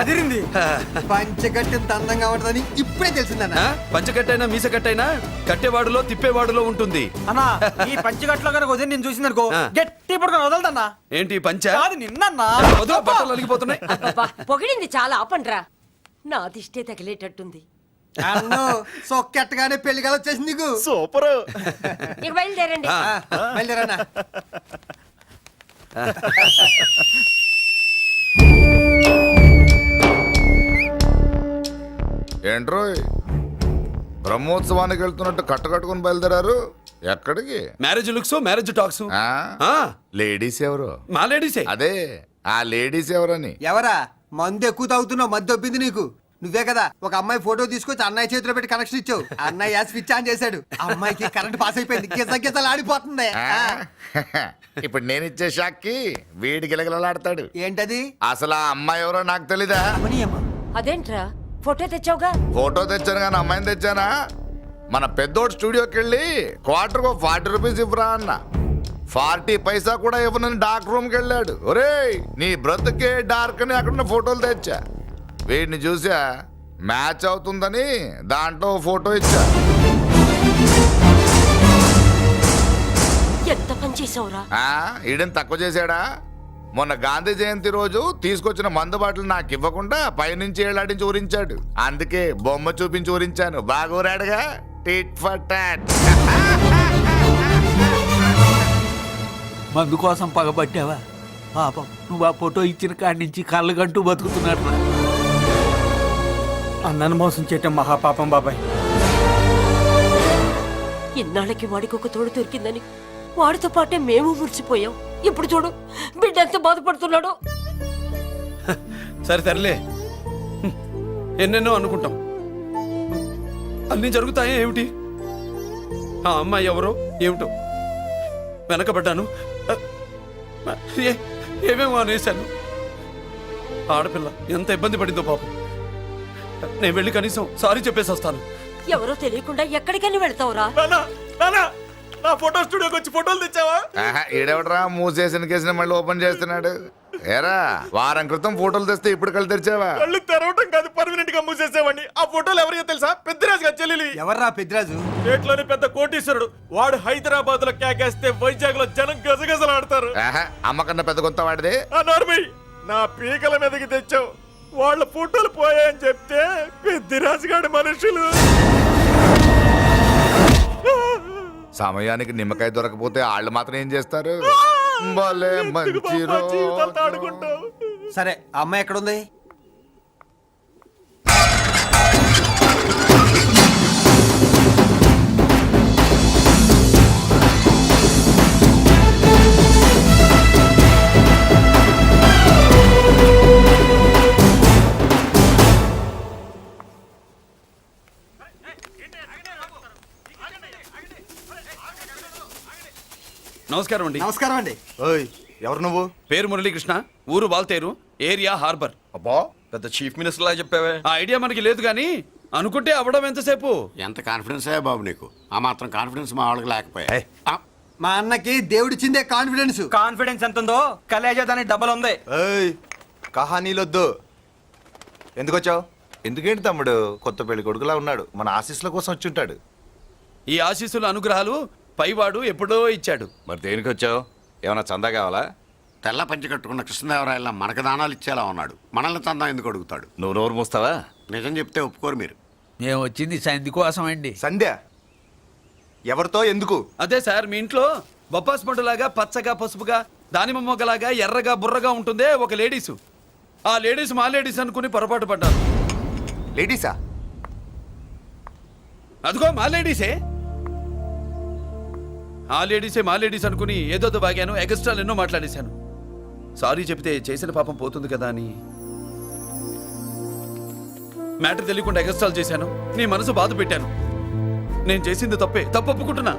అదిరింది. పంచగట్టెంత అందంగా ఉంటుందని ఇప్పుడే తెలిసిందన్న. పంచకట్టైనా మీసకట్టైనా కట్టేవాడులో తిప్పేవాడులో ఉంటుంది అన్నా ఈ పంచగట్లో కనుక వదిలి నేను చూసిందనుకో గట్టి పడుకొని వదలదన్నా. ఏంటి పంచ కాదు నిన్నన్నా. బట్టలు అలిగిపోతున్నాయి. పొగిడింది చాలా ఆపండ్రా. నా దిష్టే తగిలేటట్టుంది. అన్ను సొక్కెట్టగానే పెళ్లి కాల వచ్చేసింది నీకు. సూపర్. ఇక బయలుదేరండి. బయలుదేరన్నా. ఏంట్రోయ్ బ్రహ్మోత్సవానికి వెళ్తున్నట్టు కట్టుకట్టుకుని బయలుదేరారు? ఎక్కడికి? Marriage looks, marriage talks. Ladies ఎవరు? మా లేడీసే. అదే ఆ లేడీస్ ఎవరని. ఎవరా? మందు ఎక్కువ తాగుతున్నావు, మధ్య దొబ్బింది నీకు. నువ్వే కదా ఒక అమ్మాయి ఫోటో తీసుకొచ్చి అన్నయ్య చేతిలో పెట్టి కనెక్షన్ ఇచ్చావు. అన్నయ్య స్విచ్ ఆన్ చేశాడు, అమ్మాయికి కరెంట్ పాస్ అయిపోయింది, గిజలు ఆడిపోతుంది. ఇప్పుడు నేను ఇచ్చే షాక్కి వీడి గిలగిలలాడతాడు. ఏంటది? అసలు ఆ అమ్మాయి ఎవరో నాకు తెలీదా? అదేంట్రా ఫోటో తెచ్చావుగా? ఫోటో తెచ్చాను కానీ అమ్మాయిని తెచ్చానా? మన పెద్దోడు స్టూడియోకి వెళ్ళి క్వార్టర్కు 40 రూపీస్ ఇవ్వరా అన్న. 40 పైసా కూడా ఇవ్వనని డార్క్ రూమ్కి వెళ్ళాడు. ఒరేయ్ నీ బ్రతుకే డార్క్ అని అక్కడ ఫోటోలు తెచ్చా. వీడిని చూసా మ్యాచ్ అవుతుందని దాంట్లో ఫోటో ఇచ్చా. ఎంత పని చేసావురా? ఈడని తక్కువ చేశాడా? మొన్న గాంధీ జయంతి రోజు తీసుకొచ్చిన మందు బాటలు నాకు ఇవ్వకుండా పైనుంచి ఏళ్ళాడించి ఊరించాడు. అందుకే బొమ్మ చూపించి ఊరించాను. బాగా ఊరాడుగా. Tit for tat. మందు కోసం పగబట్టావా? పాపం నువ్వు ఆ ఫోటో ఇచ్చిన కాడి నుంచి కళ్ళు గంటూ బతుకుతున్నట్టు. అన్నను మోసం చేయటం మహాపాపం బాబాయ్. ఇన్నాళ్ళకి వాడికి ఒక తోడు దొరికిందని వాడితో పాటే మేము మురిసిపోయాం. ఇప్పుడు చూడు బిడ్డ ఎంత బాధపడుతున్నాడో. సరే తరలే, ఎన్నెన్నో అనుకుంటాం, అన్నీ జరుగుతాయా ఏమిటి? ఆ అమ్మాయి ఎవరో ఏమిటో వెనకబడ్డాను, ఏమేమో అనేశాను. ఆడపిల్ల ఎంత ఇబ్బంది పడిందో పాపం. నేను వెళ్ళి కనీసం సారీ చెప్పేసి వస్తాను. ఎవరో తెలియకుండా ఎక్కడికని వెళ్తావురా? నా ఫోటో స్టూడియోకి వచ్చి ఫోటోలు తెచ్చావా? ఈడెవడరా మూసేసిన కేసుని మళ్ళీ ఓపెన్ చేస్తున్నాడు? ఏరా వారం క్రితం ఫోటోలు తెస్తే ఇప్పుడు కళ్ళు తెరిచావా? కళ్ళు తెరవటం కాదు, పర్మనెంట్ గా మూసేసేవాడిని. ఆ ఫోటోలు ఎవరియో తెలుసా? పెద్దరాజు గారి చెల్లెలి. ఎవర్రా పెద్దరాజు? స్టేట్లోని పెద్ద కోటీశ్వరుడు. వాడు హైదరాబాద్ లో కేకేస్తే వైజాగ్ లో జనం గజగజలాడతారు. అమ్మకన్నా పెద్ద కొత్త వాడిది. నా పీకల మీదకి తెచ్చావు. వాళ్ళ ఫోటోలు పోయాయని చెప్తే పెద్దిరాజు గారి మనుషులు. సమయానికి నిమ్మకాయ దొరకపోతే వాళ్ళు మాత్రం ఏం చేస్తారు? భలే మంచి రోజు. సరే అమ్మాయి ఎక్కడుంది? నమస్కారం అండి. నమస్కారం అండి. ఓయ్ ఎవరు నువ్వు? పేరు మురళీకృష్ణ, ఊరు వాల్తేరు, ఏరియా హార్బర్. అబ్బా పెద్ద చీఫ్ మినిస్టర్ లా చెప్పావే. ఆ ఐడియా మనకి లేదు కానీ అనుకుంటే అవ్వడం ఎంతసేపు? ఎంత కాన్ఫిడెన్స్ అయ్యా బాబు నీకు? ఆ మాత్రం కాన్ఫిడెన్స్ మా వాళ్ళకి లేకపోయా? మా అన్నకి దేవుడిచ్చిందే కాన్ఫిడెన్స్. కాన్ఫిడెన్స్ ఎంత ఉందో కలేజా దానికి డబల్ ఉంది. కహానీలొద్దు. ఎందుకు వచ్చావు? ఎందుకేంటి తమ్ముడు కొత్త పెళ్లి కొడుకులా ఉన్నాడు. మన ఆశీస్సుల కోసం వచ్చి ఉంటాడు. ఈ ఆశీస్సుల అనుగ్రహాలు పైవాడు ఎప్పుడో ఇచ్చాడు. మరి దేనికి వచ్చావు? ఏమన్నా చందా కావాలా? తెల్ల పంచి కట్టుకున్న కృష్ణదేవరాయల మనకు దానాలు ఇచ్చేలా ఉన్నాడు. మనల్ని తందా ఎందుకు అడుగుతాడు? నువ్వు నోరు మూస్తావా? నిజం చెప్తే ఒప్పుకోరు మీరు. మేము వచ్చింది సంధి కోసం అండి. సంధ్య ఎవరితో ఎందుకు? అదే సార్, మీ ఇంట్లో బొప్పాస్ పండులాగా పచ్చగా పసుపుగా దానిమ్మ మొగ్గలాగా ఎర్రగా బుర్రగా ఉంటుందే ఒక లేడీసు. ఆ లేడీస్ మా లేడీస్ అనుకుని పొరపాటు పడ్డారు. లేడీసా? అదిగో మా లేడీసే. ఆ లేడీసే మా లేడీస్ అనుకుని ఏదో బాగాను, ఎగస్ట్రాలు ఎన్నో మాట్లాడేశాను. సారీ చెప్తే చేసిన పాపం పోతుంది కదా అని మ్యాటర్ తెలియకుండా ఎగస్ట్రాలు చేశాను. నీ మనసు బాధ పెట్టాను. నేను చేసింది తప్పే, తప్పు ఒప్పుకుంటున్నా.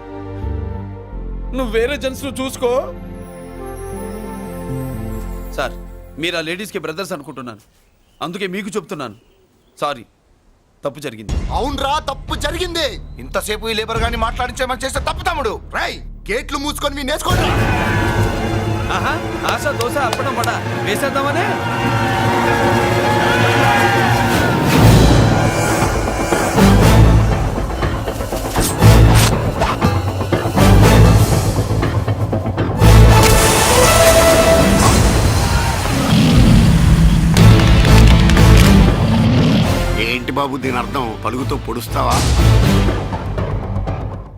నువ్వు వేరే జెంట్స్ చూసుకో. సార్, మీరు ఆ లేడీస్కి బ్రదర్స్ అనుకుంటున్నాను, అందుకే మీకు చెప్తున్నాను. సారీ, తప్పు జరిగింది. అవునరా, తప్పు జరిగింది. ఇంతసేపు ఈ లేబర్ గాని మాట్లాడించేమని చేస్తే తప్పు తమ్ముడు. రై గేట్లు మూసుకొని మీ నేర్చుకోండి. ఆహా, ఆశ దోశ అప్పడం పడ వేసేద్దామనే. బాబు దీని అర్థం పలుగుతో పొడుస్తావా?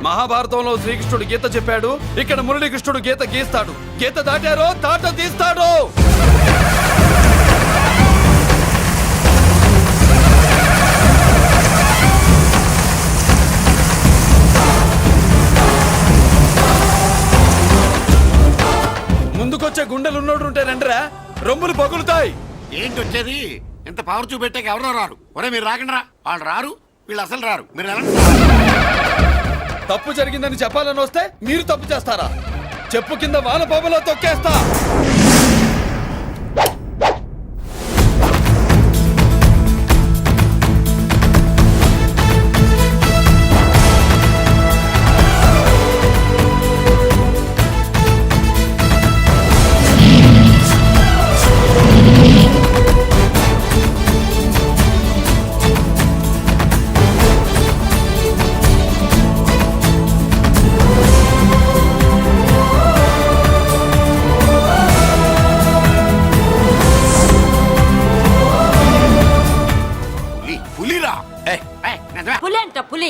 మహాభారతంలో శ్రీకృష్ణుడు గీత చెప్పాడు, ఇక్కడ మురళీకృష్ణుడు గీత గీస్తాడు. గీత దాటారో తాట తీస్తాడు. ముందుకొచ్చే గుండెలున్నోడు ఉంటే రండిరా, రొమ్ములు పగులుతాయి. ఏంటి వచ్చేది? ఇంత పవర్ చూపెట్టాక ఎవరో రారు. ఒరే మీరు రాకండి రా. వాళ్ళు రారు, వీళ్ళు అసలు రారు. మీరు వెళ్ళండి. తప్పు జరిగిందని చెప్పాలని వస్తే మీరు తప్పు చేస్తారా? చెప్పు కింద వాన బాబులో తొక్కేస్తా. పులిరా. పులి అంట పులి.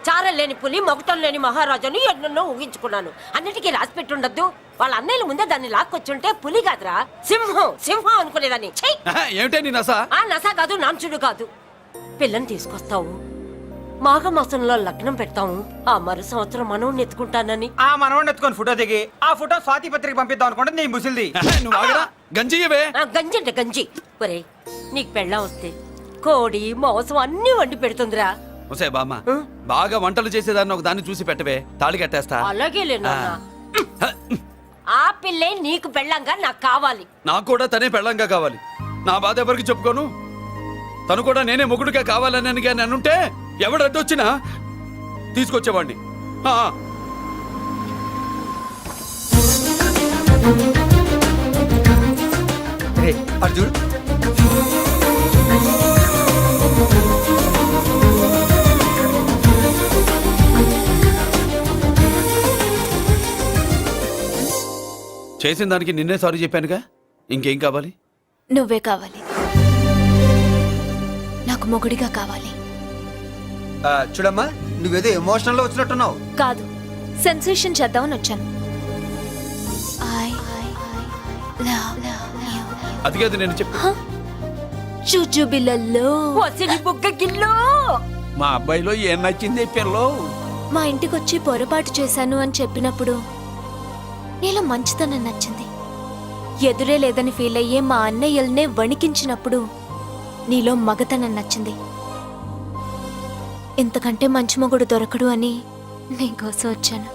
చారం లేని పులి, మొగటం లేని మహారాజుని ఎన్నెన్నో ఊహించుకున్నాను. అన్నిటికీ రాసి పెట్టుండద్దు. వాళ్ళ అన్నయ్యల ముందే దాన్ని లాక్కొచ్చుంటే పులి కాదురా, సింహం. సింహం అనుకునేదాన్ని. చెయ్. ఏమిటే నీ నస? ఆ నస కాదు, నాంచుడు కాదు. పిల్లని తీసుకొస్తావు, మాఘమాసంలో లగ్నం పెడతాము. ఆ మరు సంవత్సరం మనవుని ఎత్తుకుంటానని. ఆ మనవాడిని ఎత్తుకొని ఫోటో దిగి ఆ ఫోటో స్వాతి పత్రిక పంపిద్దాం అనుకుంటే నీ ముసిల్ది. నువ్వు ఆగరా, గంజియవే. గంజి అంటే గంజి. ఒరే, నీకు పెళ్ళం వస్తే కోడి మాంసం అన్ని వండి పెడుతుందిరా. ఒసే బామ్మ, బాగా వంటలు చేసేదాన్ని ఒక దాన్ని చూసి పెట్టవే, తాళి కట్టేస్తా. అలాగే లేనా? ఆ పిల్లే నీకు పెళ్ళంగా నాకు కావాలి. నాకు కూడా తనే పెళ్ళంగా కావాలి. నా బాధ ఎవరికి చెప్పుకోను. తను కూడా నేనే మొగుడుగా కావాలని కానీ అనుంటే ఎవడు అడ్డొచ్చినా తీసుకొచ్చేవాడిని. అర్జున్, చేసిన దానికి నిన్నే సారీ చెప్పానుగా, ఇంకేం కావాలి? నువ్వే కావాలి. నాకు మొగుడిగా కావాలి. చూడమ్మా, నువ్వేదో ఎమోషనల్ లో వచ్చినట్టున్నావు. కాదు, సెన్సేషన్ చేద్దామని వచ్చాను. అది కాదు నేను చెప్పు. చుచుబిళ్ళల్లో వసిని బుగ్గ గిల్లో. మా అబ్బాయిలో ఏం నచ్చింది పిల్లో? మా ఇంటికొచ్చి పొరపాటు చేశాను అని చెప్పినప్పుడు నీలో మంచితనం నచ్చింది. ఎదురే లేదని ఫీల్ అయ్యే మా అన్నయ్యల్నే వణికించినప్పుడు నీలో మగతనం నచ్చింది. ఇంతకంటే మంచి మొగుడు దొరకడు అని నీకోసం వచ్చాను.